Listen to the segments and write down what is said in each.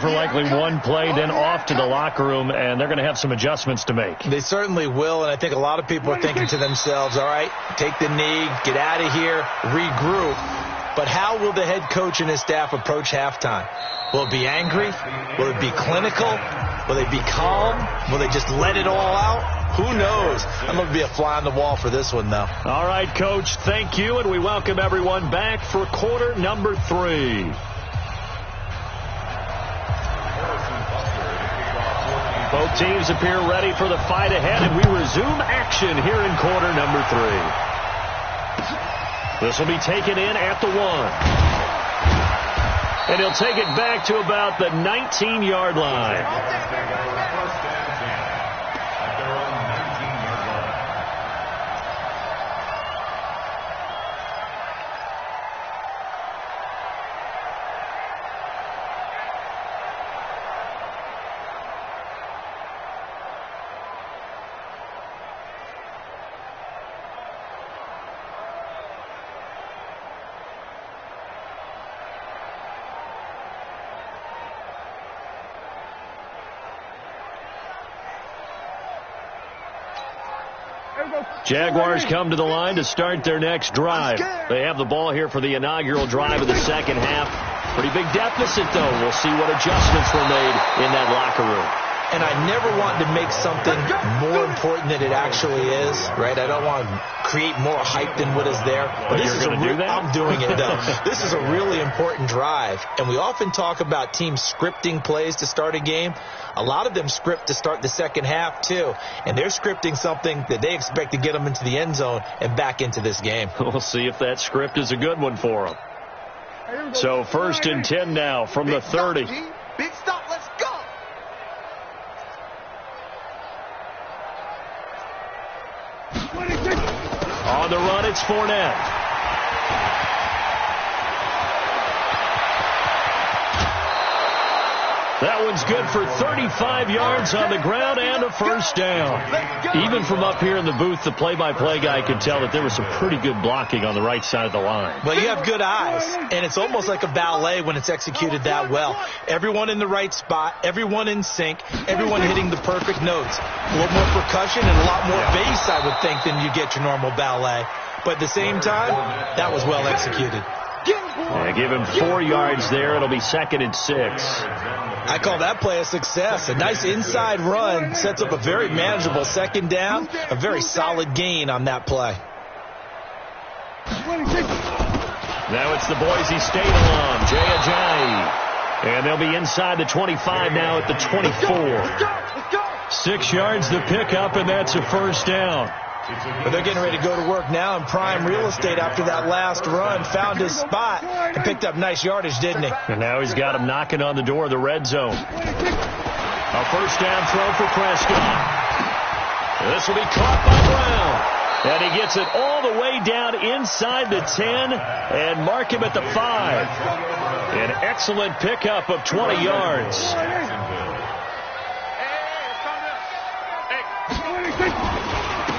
for likely one play, then off to the locker room, and they're going to have some adjustments to make. They certainly will, and I think a lot of people are thinking to themselves, all right, take the knee, get out of here, regroup. But how will the head coach and his staff approach halftime? Will it be angry? Will it be clinical? Will they be calm? Will they just let it all out? Who knows? I'm going to be a fly on the wall for this one, though. All right, Coach, thank you, and we welcome everyone back for quarter number 3. Both teams appear ready for the fight ahead, and we resume action here in quarter number 3. This will be taken in at the 1. And he'll take it back to about the 19-yard line. Jaguars come to the line to start their next drive. They have the ball here for the inaugural drive of the second half. Pretty big deficit, though. We'll see what adjustments were made in that locker room. And I never want to make something more important than it actually is, right? I don't want to create more hype than what is there. But this is I'm doing it, though. This is a really important drive. And we often talk about teams scripting plays to start a game. A lot of them script to start the second half, too. And they're scripting something that they expect to get them into the end zone and back into this game. We'll see if that script is a good one for them. So 1st and 10 now from the 30. Big stop, let's go! On the run, it's Fournette. That one's good for 35 yards on the ground and a first down. Even from up here in the booth, the play-by-play guy could tell that there was some pretty good blocking on the right side of the line. Well, you have good eyes, and it's almost like a ballet when it's executed that well. Everyone in the right spot, everyone in sync, everyone hitting the perfect notes. A little more percussion and a lot more bass, I would think, than you get your normal ballet. But at the same time, that was well executed. Yeah, give him 4 yards there. It'll be 2nd and 6. I call that play a success. A nice inside run sets up a very manageable second down, a very solid gain on that play. Now it's the Boise State alum, Jay Ajayi. And they'll be inside the 25 now at the 24. 6 yards the pickup, and that's a first down. But they're getting ready to go to work now in prime real estate after that last run. Found his spot and picked up nice yardage, didn't he? And now he's got him knocking on the door of the red zone. A first down throw for Prescott. This will be caught by Brown. And he gets it all the way down inside the 10 and mark him at the 5. An excellent pickup of 20 yards.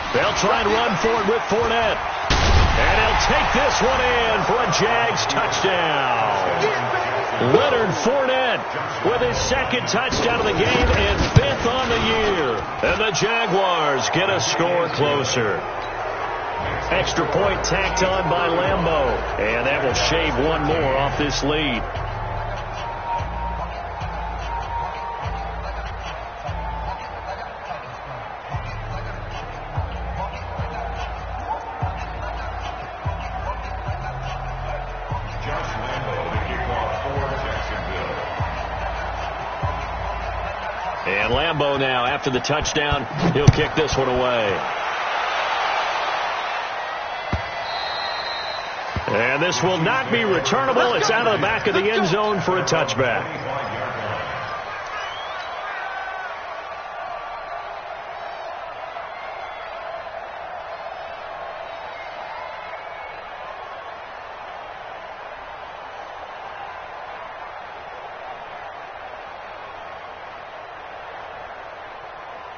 They'll try and run for it with Fournette. And he'll take this one in for a Jags touchdown. Leonard Fournette with his 2nd touchdown of the game and 5th on the year. And the Jaguars get a score closer. Extra point tacked on by Lambeau. And that will shave one more off this lead. And Lambeau now, after the touchdown, he'll kick this one away. And this will not be returnable. It's out of the back of the end zone for a touchback.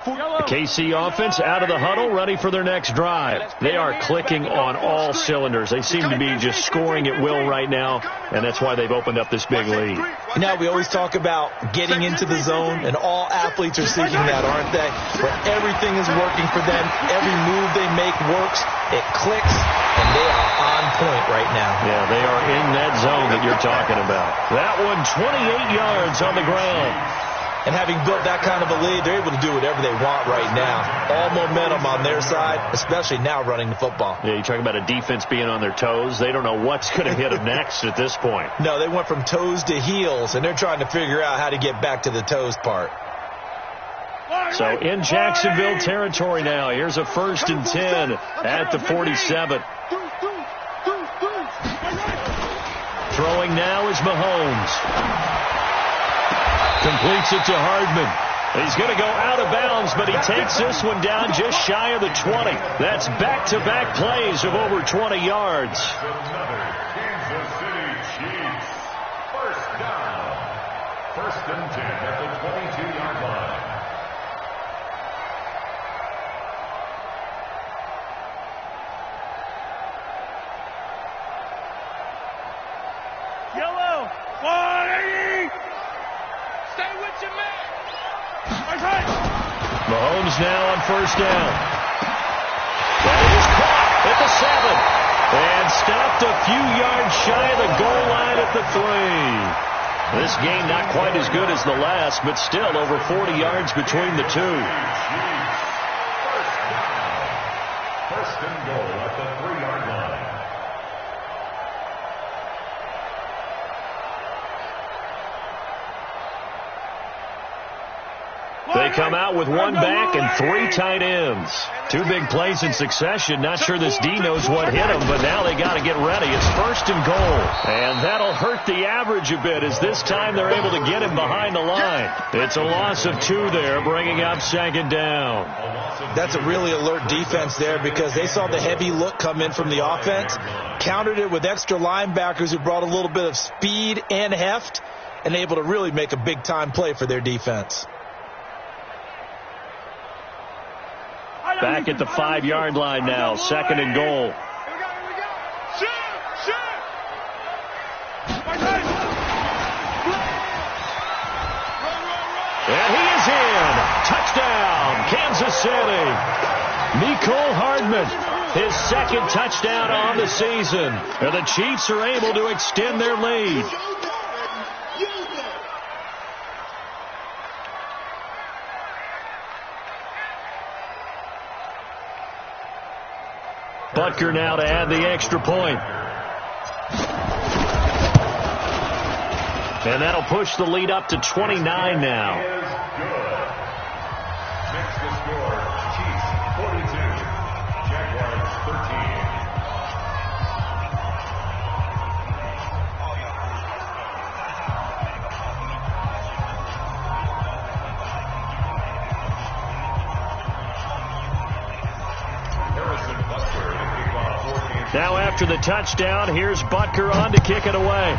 The KC offense out of the huddle, ready for their next drive. They are clicking on all cylinders. They seem to be just scoring at will right now, and that's why they've opened up this big lead. Now, we always talk about getting into the zone, and all athletes are seeking that, aren't they? Where everything is working for them. Every move they make works. It clicks, and they are on point right now. Yeah, they are in that zone that you're talking about. That one, 28 yards on the ground. And having built that kind of a lead, they're able to do whatever they want right now. All momentum on their side, especially now running the football. Yeah, you talk about a defense being on their toes. They don't know what's going to hit them next at this point. No, they went from toes to heels, and they're trying to figure out how to get back to the toes part. So in Jacksonville territory now. Here's a 1st and 10 at the 47. Throwing now is Mahomes. Completes it to Hardman. He's going to go out of bounds, but he takes this one down just shy of the 20. That's back-to-back plays of over 20 yards. Kansas City Chiefs. First down. 1st and 10 at the 22-yard line. Yellow. 180. Stay with your man. Right. Mahomes now on 1st down. That is caught at the 7. And stopped a few yards shy of the goal line at the 3. This game not quite as good as the last, but still over 40 yards between the two. First and goal at the 3-yard line. They come out with one back and 3 tight ends. 2 big plays in succession. Not sure this D knows what hit him, but now they got to get ready. It's 1st and goal. And that'll hurt the average a bit as this time they're able to get him behind the line. It's a loss of 2 there, bringing up 2nd down. That's a really alert defense there because they saw the heavy look come in from the offense, countered it with extra linebackers who brought a little bit of speed and heft, and able to really make a big-time play for their defense. Back at the 5-yard line now, 2nd and goal. And he is in. Touchdown, Kansas City. Mecole Hardman, his 2nd touchdown on the season. And the Chiefs are able to extend their lead. Butker now to add the extra point. And that'll push the lead up to 29 now. Next to score, Chiefs 42, Jaguars 13. Now after the touchdown, here's Butker on to kick it away.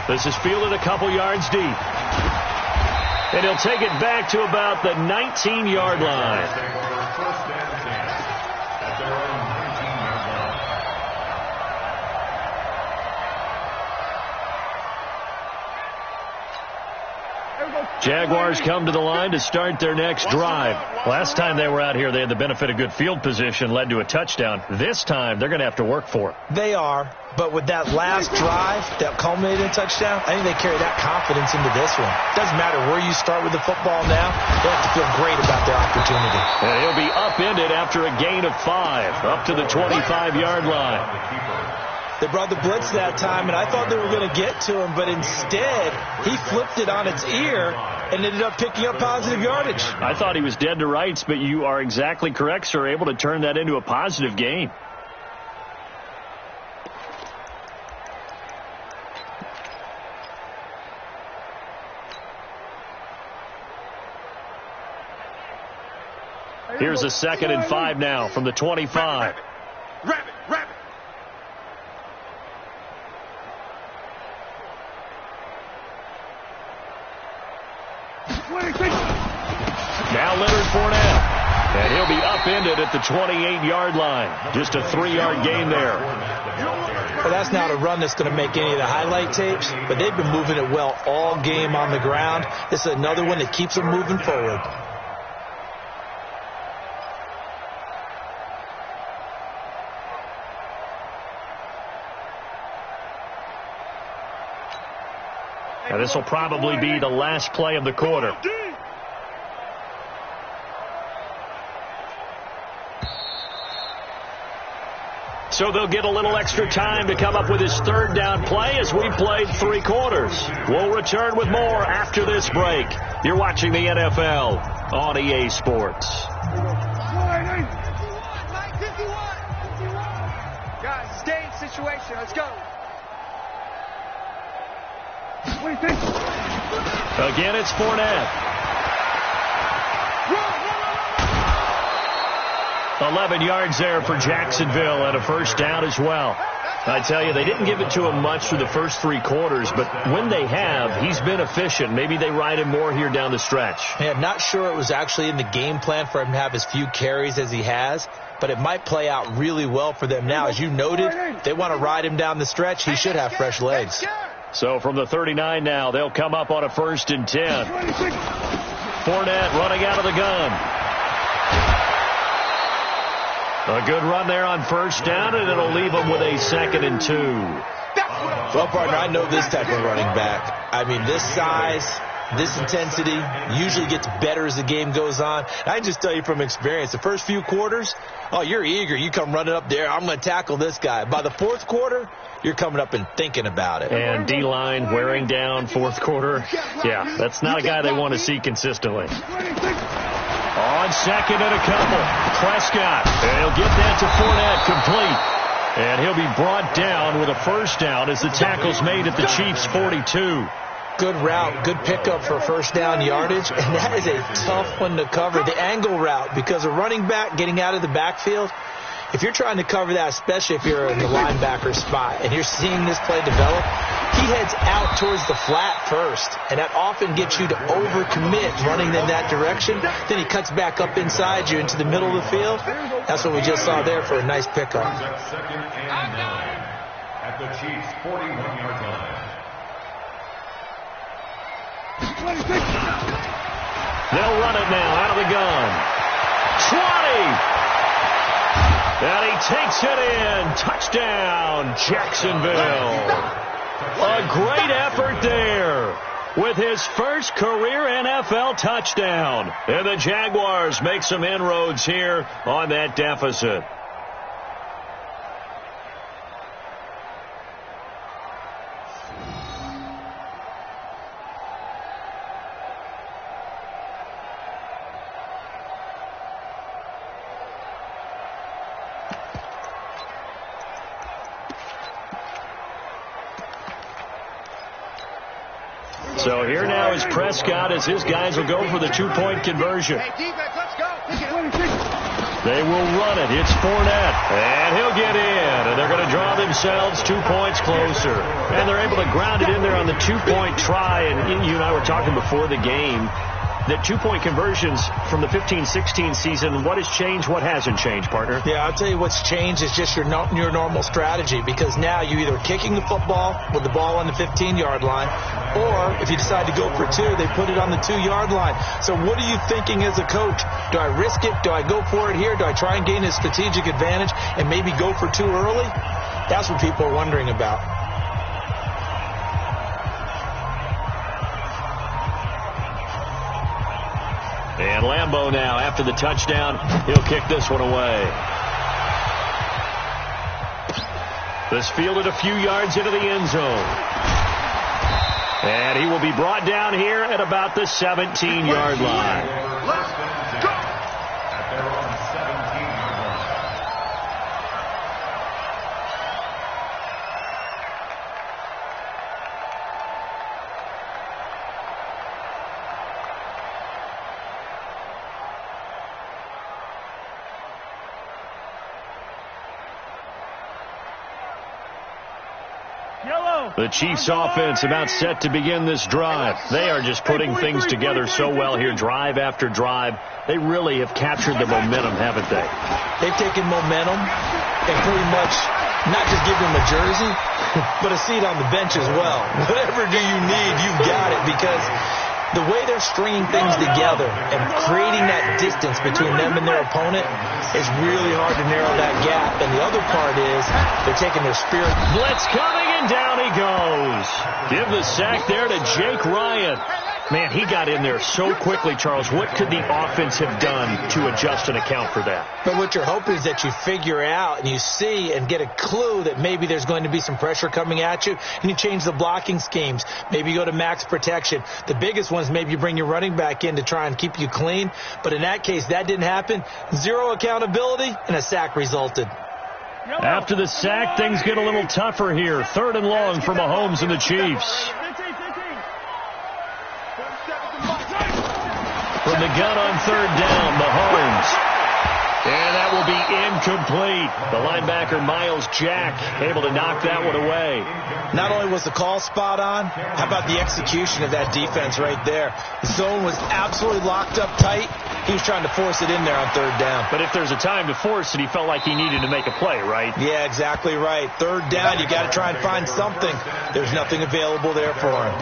This is fielded a couple yards deep. And he'll take it back to about the 19-yard line. Jaguars come to the line to start their next drive. Last time they were out here, they had the benefit of good field position, led to a touchdown. This time, they're going to have to work for it. They are, but with that last drive that culminated in a touchdown, I think they carry that confidence into this one. Doesn't matter where you start with the football now, they have to feel great about their opportunity. And he'll be upended after a gain of 5, up to the 25-yard line. They brought the blitz that time, and I thought they were going to get to him, but instead, he flipped it on its ear and ended up picking up positive yardage. I thought he was dead to rights, but you are exactly correct, sir, able to turn that into a positive gain. Here's a 2nd and 5 now from the 25. Rabbit. Now Leonard Fournette. And he'll be upended at the 28-yard line. Just a 3-yard gain there. Well, that's not a run that's going to make any of the highlight tapes, but they've been moving it well all game on the ground. This is another one that keeps them moving forward. Now this will probably be the last play of the quarter. So they'll get a little extra time to come up with his third down play as we played 3 quarters. We'll return with more after this break. You're watching the NFL on EA Sports. Guys, stay in situation. Let's go. Again, it's Fournette. 11 yards there for Jacksonville and a first down as well. I tell you, they didn't give it to him much through the first 3 quarters, but when they have, he's been efficient. Maybe they ride him more here down the stretch. Hey, I'm not sure it was actually in the game plan for him to have as few carries as he has, but it might play out really well for them now. As you noted, they want to ride him down the stretch. He should have fresh legs. So from the 39 now, they'll come up on a 1st and 10. Fournette running out of the gun. A good run there on first down, and it'll leave them with a 2nd and 2. Well, partner, I know this type of running back. I mean, this size, this intensity usually gets better as the game goes on. I can just tell you from experience, the first few quarters, oh, you're eager. You come running up there. I'm going to tackle this guy. By the 4th quarter, you're coming up and thinking about it. And D-line wearing down 4th quarter. Yeah, that's not a guy they want to see consistently. On 2nd and a couple, Prescott. And he'll get that to Fournette, complete. And he'll be brought down with a first down as the tackle's made at the Chiefs' 42. Good route, good pickup for first down yardage, and that is a tough one to cover. The angle route, because a running back getting out of the backfield, if you're trying to cover that, especially if you're in the linebacker spot and you're seeing this play develop, he heads out towards the flat first, and that often gets you to overcommit running in that direction. Then he cuts back up inside you into the middle of the field. That's what we just saw there for a nice pickup. 2nd and 9 at the Chiefs' 41-yard line. They'll run it now out of the gun. 20! And he takes it in. Touchdown, Jacksonville. A great effort there with his first career NFL touchdown. And the Jaguars make some inroads here on that deficit. So here now is Prescott as his guys will go for the 2-point conversion. They will run it. It's Fournette. And he'll get in. And they're going to draw themselves 2 points closer. And they're able to ground it in there on the 2-point try. And you and I were talking before the game that 2-point conversions from the 15-16 season, what has changed, what hasn't changed, partner? Yeah, I'll tell you what's changed is just your normal strategy, because now you're either kicking the football with the ball on the 15-yard line, or if you decide to go for 2, they put it on the 2-yard line. So what are you thinking as a coach? Do I risk it? Do I go for it here? Do I try and gain a strategic advantage and maybe go for 2 early? That's what people are wondering about. And Lambeau now, after the touchdown, he'll kick this one away. This fielded a few yards into the end zone. And he will be brought down here at about the 17-yard line. Let's go! At their own 17-yard line. Yellow. The Chiefs offense about set to begin this drive. They are just putting things together so well here, drive after drive. They really have captured the momentum, haven't they? They've taken momentum and pretty much not just give them a jersey, but a seat on the bench as well. Whatever do you need, you've got it, because the way they're stringing things together and creating that distance between them and their opponent is really hard to narrow that gap. And the other part is they're taking their spirit. Blitz coming, and down he goes. Give the sack there to Jake Ryan. Man, he got in there so quickly, Charles. What could the offense have done to adjust and account for that? But what you're hoping is that you figure out and you see and get a clue that maybe there's going to be some pressure coming at you, and you change the blocking schemes. Maybe you go to max protection. The biggest one is maybe you bring your running back in to try and keep you clean. But in that case, that didn't happen. Zero accountability, and a sack resulted. After the sack, things get a little tougher here. 3rd and long for Mahomes and the Chiefs. From the gun on 3rd down, Mahomes. And that will be incomplete. The linebacker, Miles Jack, able to knock that one away. Not only was the call spot on, how about the execution of that defense right there? The zone was absolutely locked up tight. He was trying to force it in there on 3rd down. But if there's a time to force it, he felt like he needed to make a play, right? Yeah, exactly right. 3rd down, you got to try and find something. There's nothing available there for him.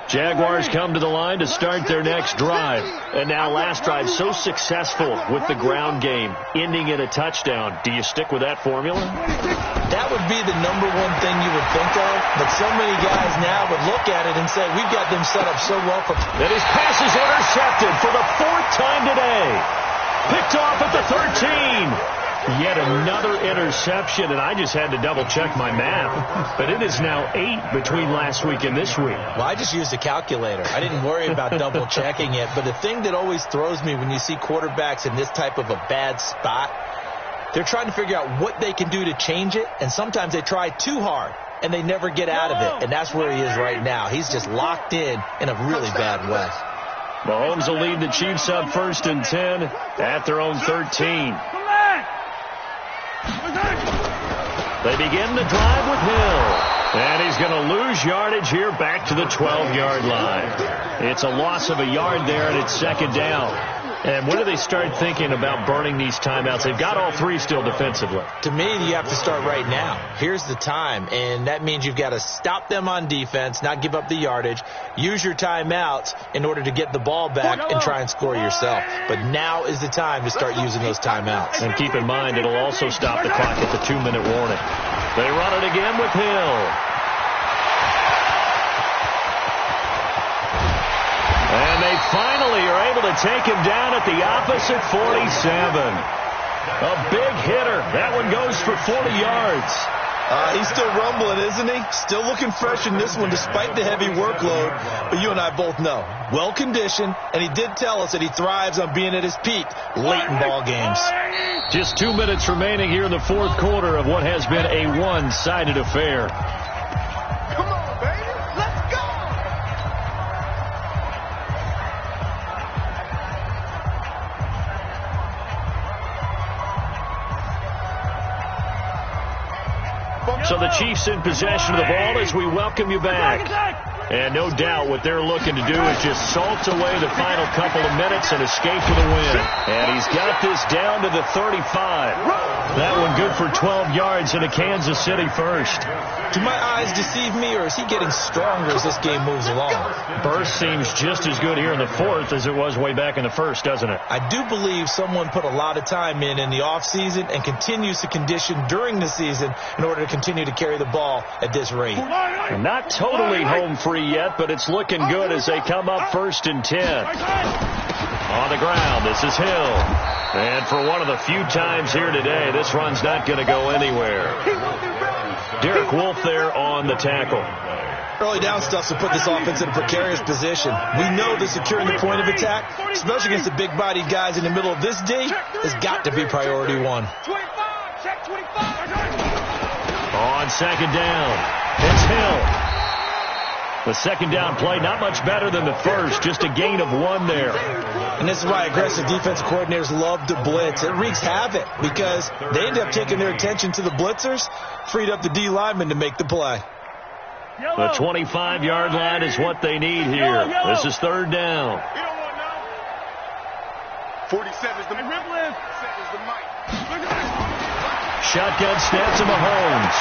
Jaguars come to the line to start their next drive. And now last drive so successful with the ground game, ending in a touchdown. Do you stick with that formula? That would be the number one thing you would think of, but so many guys now would look at it and say, we've got them set up so well for... And his pass is intercepted for the 4th time today. Picked off at the 13. Yet another interception, and I just had to double-check my math. But it is now 8 between last week and this week. Well, I just used a calculator. I didn't worry about double-checking it. But the thing that always throws me when you see quarterbacks in this type of a bad spot, they're trying to figure out what they can do to change it, and sometimes they try too hard, and they never get out of it. And that's where he is right now. He's just locked in a really bad way. Mahomes will lead the Chiefs up 1st and 10 at their own 13. They begin the drive with Hill. And he's going to lose yardage here back to the 12-yard line. It's a loss of a yard there, and it's 2nd down. And when do they start thinking about burning these timeouts? They've got all 3 still defensively. To me, you have to start right now. Here's the time, and that means you've got to stop them on defense, not give up the yardage, use your timeouts in order to get the ball back and try and score yourself. But now is the time to start using those timeouts. And keep in mind, it'll also stop the clock at the 2-minute warning. They run it again with Hill. And they finally are able to take him down at the opposite 47. A big hitter. That one goes for 40 yards. He's still rumbling, isn't he? Still looking fresh in this one despite the heavy workload. But you and I both know, well-conditioned, and he did tell us that he thrives on being at his peak late in ball games. Just 2 minutes remaining here in the 4th quarter of what has been a one-sided affair. So the Chiefs in possession of the ball as we welcome you back. And no doubt what they're looking to do is just salt away the final couple of minutes and escape with a win. And he's got this down to the 35. That one good for 12 yards into Kansas City first. Do my eyes deceive me, or is he getting stronger as this game moves along? Burst seems just as good here in the 4th as it was way back in the 1st, doesn't it? I do believe someone put a lot of time in the offseason and continues to condition during the season in order to continue to carry the ball at this rate. And not totally home free yet, but it's looking good as they come up 1st and 10. On the ground, this is Hill. And for one of the few times here today, this run's not going to go anywhere. Derek Wolfe there on the tackle. Early down stuff to put this offense in a precarious position. We know that securing the point of attack, especially against the big-bodied guys in the middle of this D, has got to be priority 1. On 2nd down, it's Hill. The second down play, not much better than the first, just a gain of 1 there. And this is why aggressive defensive coordinators love to blitz. It wreaks havoc because they end up taking their attention to the blitzers, freed up the D lineman to make the play. The 25-yard line is what they need here. This is third down. 47 is the mic. Shotgun snap to Mahomes.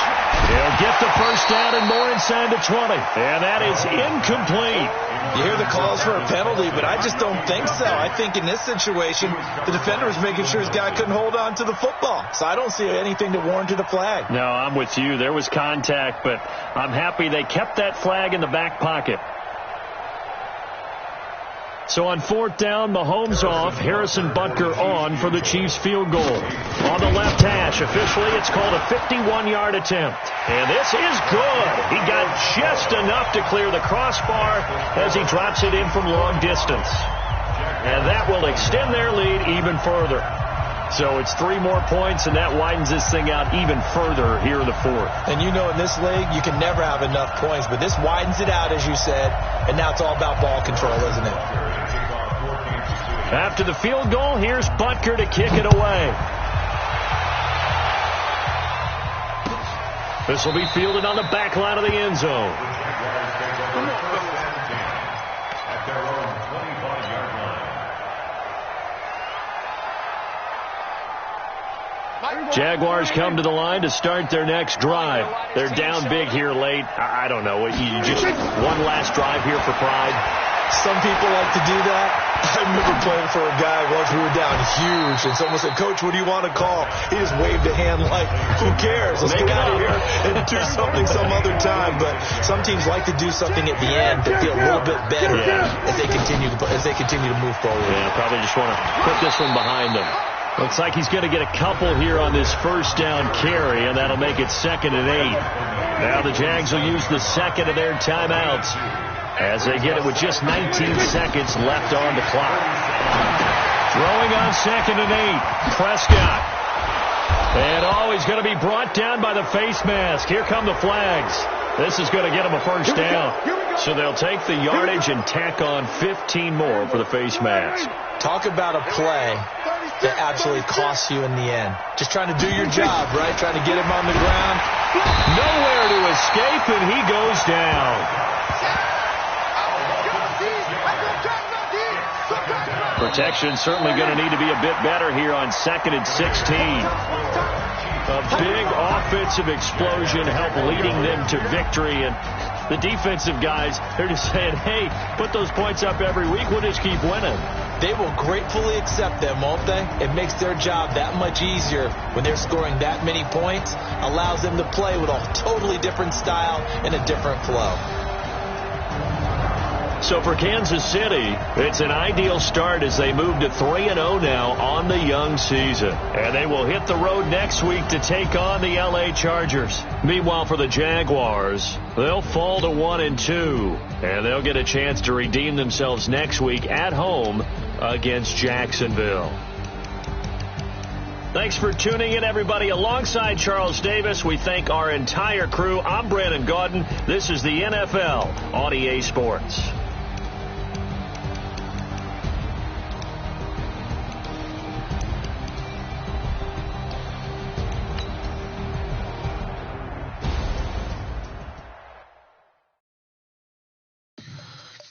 He'll get the first down and more inside the 20. And that is incomplete. You hear the calls for a penalty, but I just don't think so. I think in this situation, the defender was making sure his guy couldn't hold on to the football. So I don't see anything that warranted a flag. No, I'm with you. There was contact, but I'm happy they kept that flag in the back pocket. So on fourth down, Mahomes off, Harrison Butker on for the Chiefs field goal. On the left hash, officially it's called a 51-yard attempt. And this is good. He got just enough to clear the crossbar as he drops it in from long distance. And that will extend their lead even further. So it's 3 more points, and that widens this thing out even further here in the fourth. And you know in this league, you can never have enough points, but this widens it out, as you said, and now it's all about ball control, isn't it? After the field goal, here's Butker to kick it away. This will be fielded on the back line of the end zone. Jaguars come to the line to start their next drive. They're down big here late. I don't know. You just one last drive here for pride. Some people like to do that. I remember playing for a guy once. We were down huge, and someone said, "Coach, what do you want to call?" He just waved a hand like, "Who cares? Let's get out of here and do something some other time." But some teams like to do something at the end to feel a little bit better as they continue to move forward. Yeah, probably just want to put this one behind them. Looks like he's going to get a couple here on this first down carry, and that'll make it 2nd and 8. Now the Jags will use the second of their timeouts as they get it with just 19 seconds left on the clock. Throwing on 2nd and 8, Prescott. And he's going to be brought down by the face mask. Here come the flags. This is going to get him a first down. So they'll take the yardage and tack on 15 more for the face mask. Talk about a play that absolutely costs you in the end. Just trying to do your job, right? Trying to get him on the ground. Nowhere to escape, and he goes down. Protection certainly going to need to be a bit better here on 2nd and 16. A big offensive explosion helped leading them to victory, and the defensive guys, they're just saying, hey, put those points up every week, we'll just keep winning. They will gratefully accept them, won't they? It makes their job that much easier when they're scoring that many points, allows them to play with a totally different style and a different flow. So for Kansas City, it's an ideal start as they move to 3-0 now on the young season. And they will hit the road next week to take on the LA Chargers. Meanwhile, for the Jaguars, they'll fall to 1-2. And they'll get a chance to redeem themselves next week at home against Jacksonville. Thanks for tuning in, everybody. Alongside Charles Davis, we thank our entire crew. I'm Brandon Gaudin. This is the NFL on EA Sports.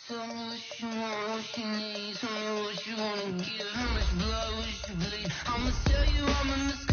Tell me what you want, what you need. Tell me what you wanna give. How much blood would you bleed? I'ma tell you I'm a